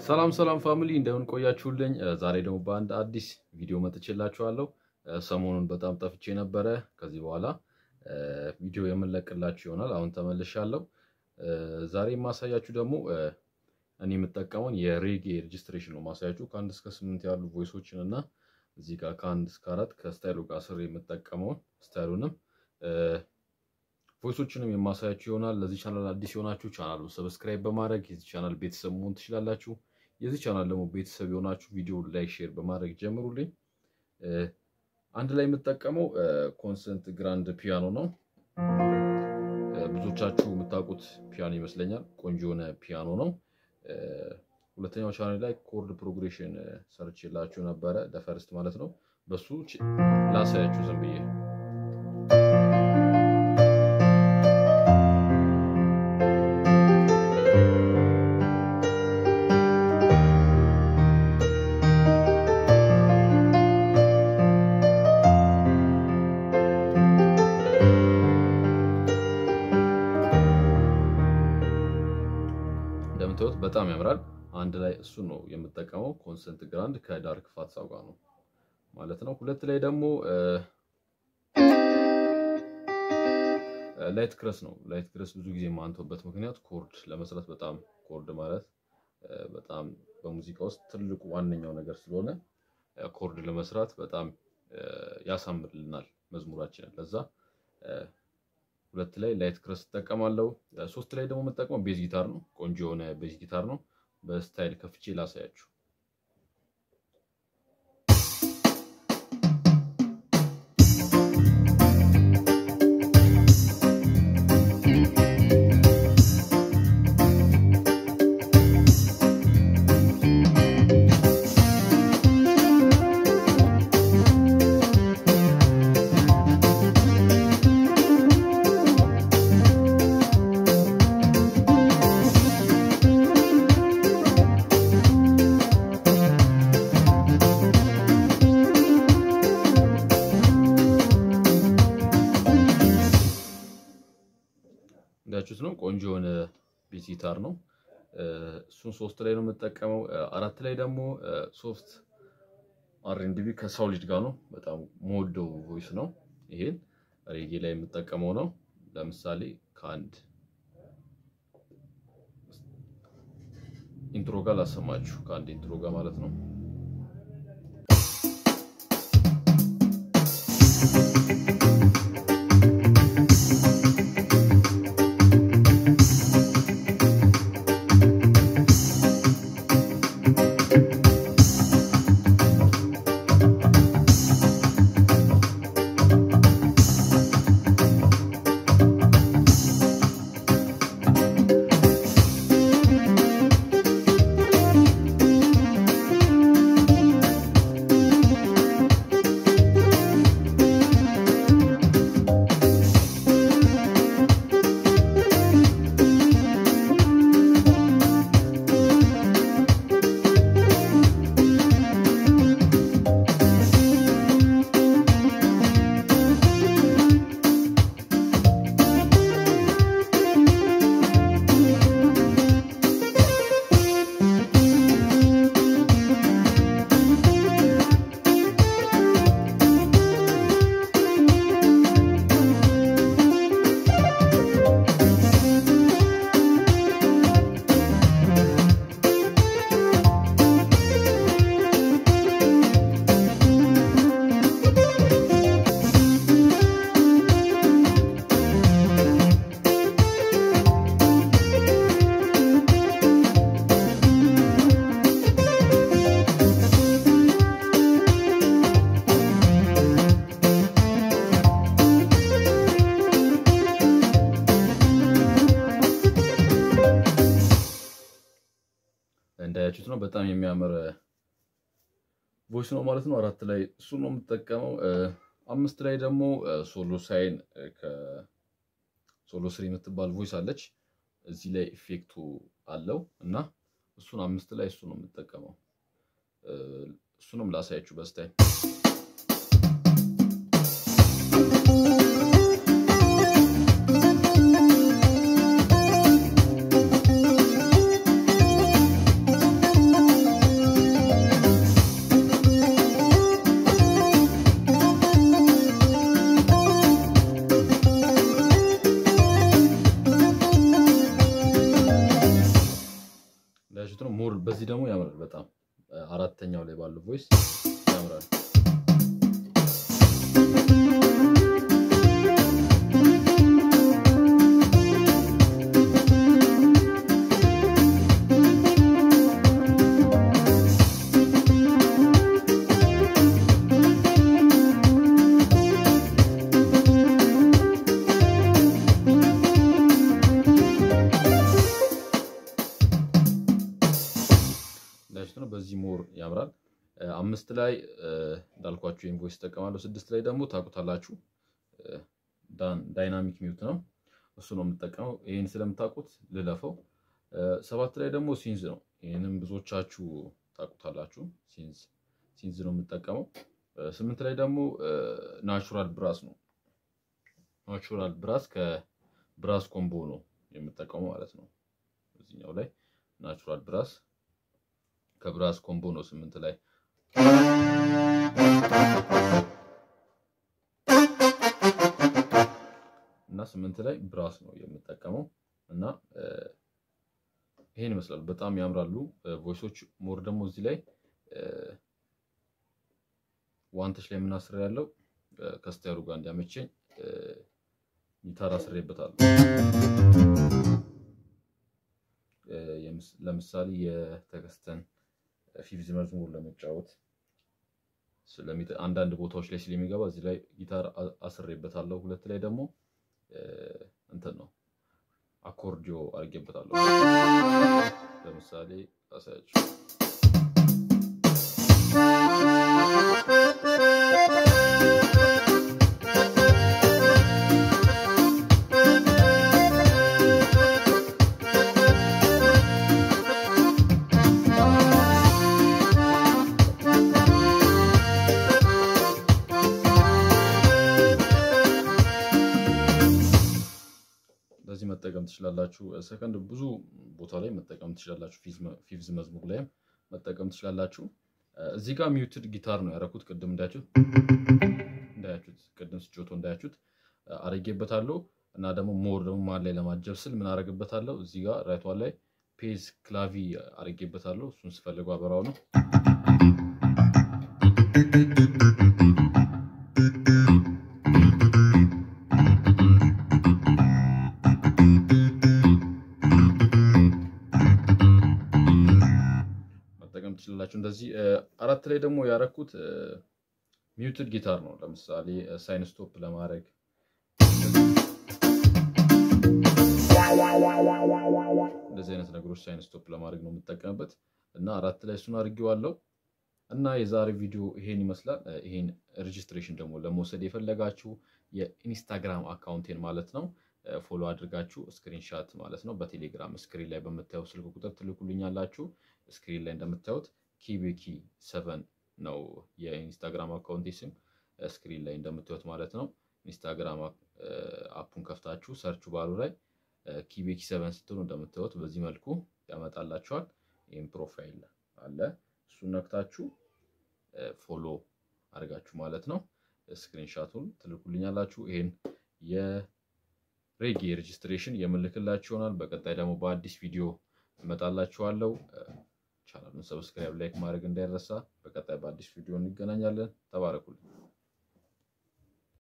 ሰላም ፋሚሊ እንደምን ቆያችሁልኝ ዛሬ ደግሞ በአንድ አዲስ ቪዲዮ መጥቼላችኋለሁ ሰሞኑን በጣም ጠፍቼ ነበር ከዚህ በኋላ ቪዲዮ የምንለቅላችሁ ይሆናል አሁን ተመልሻለሁ ዛሬ ማሳያችሁ ደግሞ እኔ የምጠቀመው የሬጌ ሬጂስትሬሽን ነው ማሳያችሁ ከ1 እስከ 8 ያሉ ቮይሶችን እና እዚህ ጋር ከ1 እስከ 4 ከስታይሉ ጋር ስር የምጠቀመው ስታይሉንም ቮይሶችንም የማሳያችሁ ይሆናል ለዚህ ቻናል አዲስ ሆናችሁ ቻናሉን ሰብስክራይብ በማድረግ የዚህ ቻናል ቤተሰብ መሆን ትችላላችሁ የዚህ ቻናል ደግሞ ቤተሰብ ሆናችሁ ቪዲዮ ላይክ ሼር በማድረግ ጀምሩልኝ አንድ ላይ የምጠቀመው ኮንሰንት ግራንድ ፒያኖ ነው ብዙዎቻችሁ የምታውቁት ፒያኖ ይመስለኛል ቆንጆ የሆነ ፒያኖ ነው ሁለተኛው ቻናል ላይ ኮርድ ፕሮግሬሽን ሰርችላችሁ ነበር ለፈርስት ማለት ነው በሱ ላሳያችሁ ዝም ብዬ በጣም ያምራል አንድ ላይ እሱ ነው የምጠቀመው ኮንሰንት ግራንድ ከዳርክ ፋትሳው ጋር ነው ማለት ነው ሁለት ላይ ደግሞ ላይት ክረስ ነው ላይት ክረስ ብዙ ጊዜ ማንተውበት ምክንያት ኮርድ ለመስራት በጣም ኮርድ ማለት በጣም በሙዚቃ ውስጥ ትልቁ ዋነኛው ነገር ስለሆነ ኮርድ ለመስራት በጣም ያሳምርልናል መዝሙራችንን ለዛ ሁለት ላይ ላይት ክረስ ተጠቀማለሁ ሶስት ላይ ደግሞ መጠቀመው ቤዝ ጊታር ነው ቆንጆ የሆነ ቤዝ ጊታር ነው በስታይል ከፍቼ ላሳያችሁ እንዳችሁት ነው ቆንጆ የሆነ ቤዝ ጊታር ነው እሱን 3 ላይ ነው የምጠቀመው 4 ላይ ደግሞ ሶፍት R&B ከሳውሊድ ጋር ነው በጣም ሞዶ ቮይስ ነው ይሄን ሬጌ ላይ የምጠቀመው ነው ለምሳሌ ከአንድ ኢንትሮ ጋር ላሰማችሁ ከአንድ ኢንትሮ ጋር ማለት ነው እንዳያችሁት ነው በጣም የሚያምር ቮይስ ነው ማለት ነው 4 ላይ እሱ ነው የምጠቀመው 5 ላይ ደግሞ ሶሎ ሳይን ከሶሎ 3 የምትባል ቮይስ አለች እዚህ ላይ ኢፌክቱ አለው እና እሱን 5 ላይ እሱ ነው የምጠቀመው እሱንም ላሳያችሁ በስታይል ደግሞ ያምራል በጣም አራተኛው ላይ ባለው ቮይስ ያምራል በዚህ ሞር ያምራል 5 ላይ እንዳልኳችሁ ኢንቮይስ ተጠቀማለሁ 6 ላይ ደግሞ ታቁታላችሁ ዳይናሚክ ሚውት ነው እሱ ነው የምጠቀመው ይሄን ስለምታቁት ልለፈው 7 ላይ ደግሞ ሲንዝ ነው ይሄንም ብዙዎቻችሁ ታቁታላችሁ ሲንዝ ነው የምጠቀመው 8 ላይ ደግሞ ናቹራል ብራስ ነው ናቹራል ብራስ ከብራስ ኮምቦ ነው የምጠቀመው ማለት ነው እዚህኛው ላይ ናቹራል ብራስ ከብራስ ኮምቦ ነው 8 ላይ እና 8 ላይ ብራስ ነው የምጠቀመው እና ይሄን ይመስላል በጣም ያምራሉ ቮይሶች ሞር ደግሞ እዚህ ላይ ዋንተሽ ላይ ምናስር ያለው ከስታይሉ ጋር እንዲያመቸኝ ጊታር አስሬበታለሁ ለምሳሌ የተከስተን ፊፍዝ መዝሙር ለመጫወት አንዳንድ ቦታዎች ላይ ስለሚገባ እዚህ ላይ ጊታር አስሬበታለሁ ሁለት ላይ ደግሞ እንትን ነው አኮርዲዮ አርጌበታለሁ ለምሳሌ አሳያችሁ መጠቀም ትችላላችሁ ሰከንድ ብዙ ቦታ ላይ መጠቀም ትችላላችሁ ፊፍዝ መዝሙር ላይ መጠቀም ትችላላችሁ እዚህ ጋር ሚውትድ ጊታር ነው ያረኩት ቅድም እንዳያችሁት ቅድም ስጮቶ እንዳያችሁት አረጋግበታለሁ እና ደግሞ ሞር ደግሞ ማል ላይ ለማጀብ ስል ምን አረጋግበታለሁ እዚህ ጋር ራይት ዋን ላይ ፔዝ ክላቪ አረጋግበታለሁ እሱን ስፈልገው አበራው ነው ትችላላችሁ እንደዚህ አራት ላይ ደግሞ ያረኩት ሚውትድ ጊታር ነው ለምሳሌ ሳይን ስቶፕ ለማድረግ እንደዚህ አይነት ነገሮች ሳይን ስቶፕ ለማድረግ ነው የምጠቀምበት እና አራት ላይ እሱን አድርጌዋለሁ እና የዛሬ ቪዲዮ ይሄን ይመስላል ይሄን ሬጂስትሬሽን ደግሞ ለመውሰድ የፈለጋችሁ የኢንስታግራም አካውንቴን ማለት ነው ፎሎ አድርጋችሁ ስክሪንሻት ማለት ነው በቴሌግራም ስክሪን ላይ በመታየው ስልክ ቁጥር ትልኩልኛላችሁ ስክሪን ላይ እንደምታዩት ኪቤኪ 7 ነው የኢንስታግራም አካውንቴ ስም ስክሪን ላይ እንደምታዩት ማለት ነው ኢንስታግራም አፑን ከፍታችሁ ሰርች ባሩ ላይ ኪቤኪ 7 ስትሉ እንደምታዩት በዚህ መልኩ ያመጣላችኋል ይሄን ፕሮፋይል አለ እሱን ነክታችሁ ፎሎ አድርጋችሁ ማለት ነው ስክሪንሻቱን ትልኩልኛላችሁ ይሄን የሬጌ ሬጂስትሬሽን የምልክላችሁ ይሆናል በቀጣይ ደግሞ በአዲስ ቪዲዮ እመጣላችኋለሁ ቻናሉን ሰብስክራይብ ላይክ ማድረግ እንዳይረሳ በቀጣይ በአዲስ ቪዲዮ እንገናኛለን ተባረኩልኝ